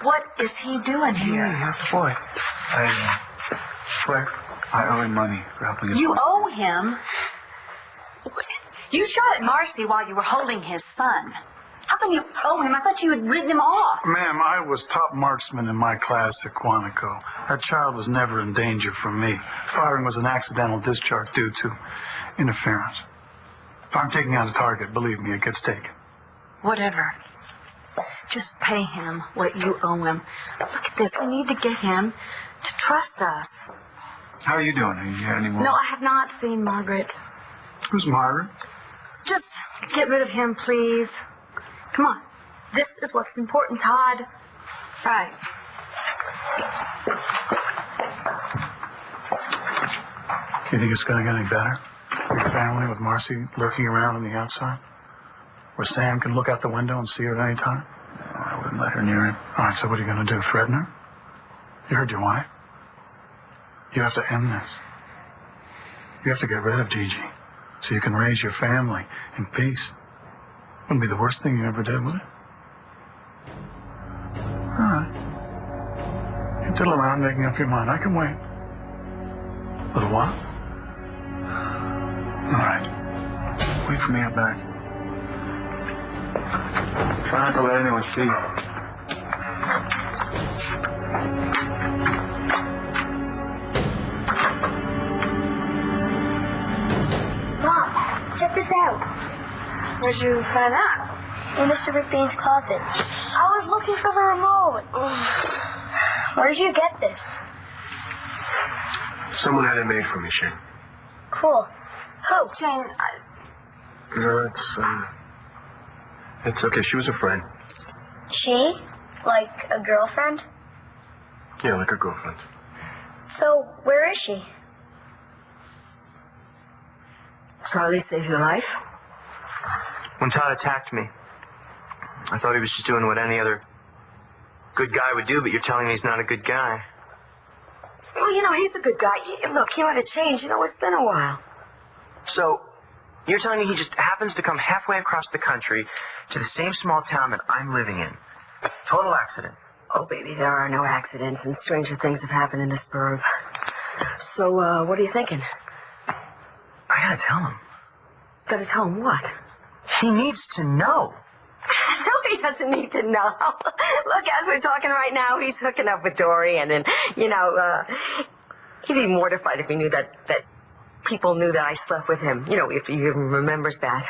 What is he doing here? Hey, how's the boy? Claire, I owe him money for helping his You wife. owe him? You shot at Marcy while you were holding his son. How come you owe him? I thought you had written him off. Ma'am, I was top marksman in my class at Quantico. That child was never in danger from me. Firing was an accidental discharge due to interference. If I'm taking out a target, believe me, it gets taken. Whatever. Just pay him what you owe him. Look at this. We need to get him to trust us. How are you doing? Have you had any more? No, I have not seen Margaret. Who's Margaret? Just get rid of him, please. Come on. This is what's important, Todd. Right. You think it's going to get any better? Your family with Marcy lurking around on the outside? Where Sam can look out the window and see her at any time? No, I wouldn't let her near him. All right, so what are you going to do? Threaten her? You heard your wife. You have to end this. You have to get rid of Gigi so you can raise your family in peace. Wouldn't be the worst thing you ever did, would it? All right. You diddle around making up your mind. I can wait. A little while. All right. Wait for me out back. Try not to let anyone see you. Mom, check this out. Where'd you find that? In Mr. McBain's closet. I was looking for the remote. Where did you get this? Someone had it made for me, Shane. Cool. Who? Jane, No, it's okay. She was a friend. She? Like a girlfriend? Yeah, like a girlfriend. So, where is she? Charlie saved your life? When Todd attacked me, I thought he was just doing what any other good guy would do, but you're telling me he's not a good guy. Well, you know, he's a good guy. Look, he might have changed. You know, it's been a while. So, you're telling me he just happens to come halfway across the country to the same small town that I'm living in? Total accident. Oh, baby, there are no accidents, and stranger things have happened in this burg. So, what are you thinking? I gotta tell him. Gotta tell him what? He needs to know. No, he doesn't need to know. Look, as we're talking right now, he's hooking up with Dorian, and, you know, he'd be mortified if he knew that people knew that I slept with him. You know, if he even remembers that.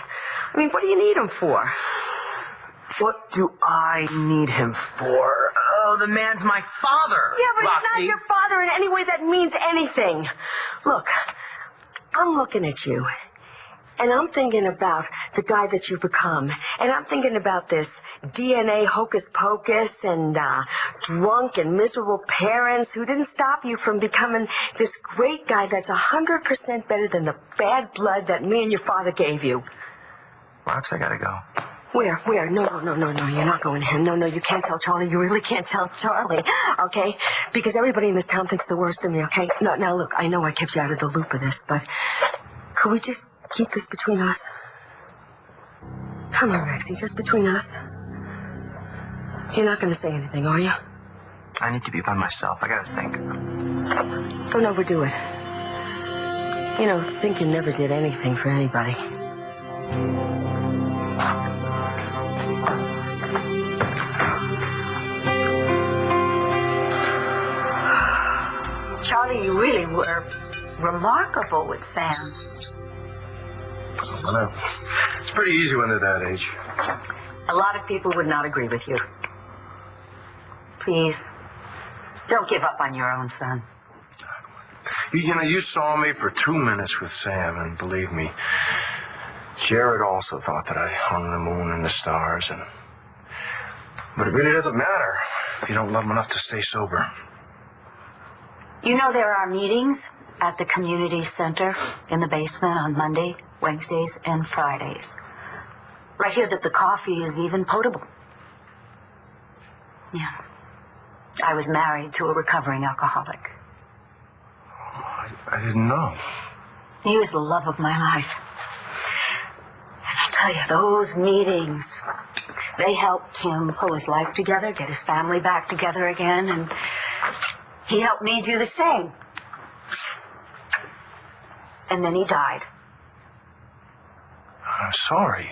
I mean, what do you need him for? What do I need him for? Oh, the man's my father. Yeah, but Roxy. he's not your father in any way that means anything. Look, I'm looking at you. And I'm thinking about the guy that you become. And I'm thinking about this DNA hocus pocus and drunk and miserable parents who didn't stop you from becoming this great guy that's 100% better than the bad blood that me and your father gave you. Rox, I gotta go. Where? No, you're not going to him. No, you can't tell Charlie. You really can't tell Charlie, okay? Because everybody in this town thinks the worst of me, okay? No, now look, I know I kept you out of the loop of this, but could we just keep this between us? Come on, Rexy, just between us. You're not going to say anything, are you? I need to be by myself. I gotta think. Don't overdo it. You know, thinking never did anything for anybody. Charlie, you really were remarkable with Sam. I know. It's pretty easy when they're that age. A lot of people would not agree with you. Please, don't give up on your own son. You know, you saw me for 2 minutes with Sam, and believe me, Jared also thought that I hung the moon and the stars, but it really doesn't matter if you don't love him enough to stay sober. You know there are meetings at the community center in the basement on Monday, Wednesdays, and Fridays. I hear that the coffee is even potable. Yeah. I was married to a recovering alcoholic. I didn't know. He was the love of my life. And I'll tell you, those meetings, They helped him pull his life together, get his family back together again, and he helped me do the same. And then he died. I'm sorry.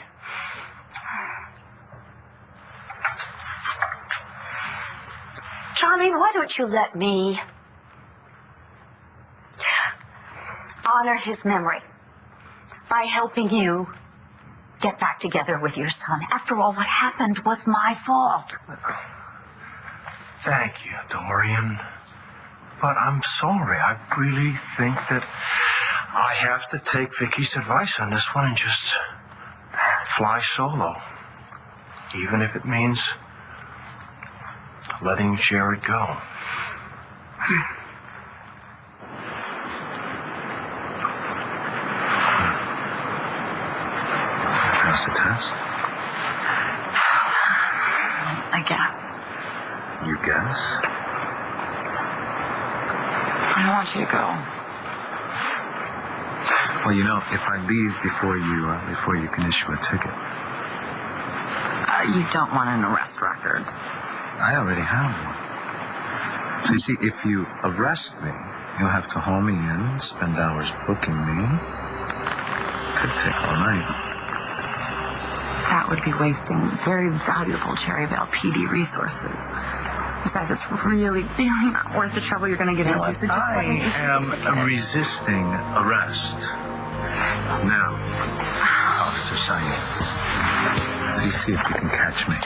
Charlie, why don't you let me honor his memory by helping you get back together with your son? After all, what happened was my fault. Thank you, Dorian. But I'm sorry. I really think that I have to take Vicky's advice on this one and just fly solo. Even if it means letting Jared go. Pass the test? I guess. You guess? I don't want you to go. Well, you know, if I leave before you can issue a ticket. You don't want an arrest record. I already have one. So you see, if you arrest me, you'll have to haul me in, spend hours booking me. Could take all night. That would be wasting very valuable Cherryvale PD resources. Besides, it's really not worth the trouble you're going to get into. So just let me. I am resisting arrest. Now, Officer Saeed, please see if you can catch me.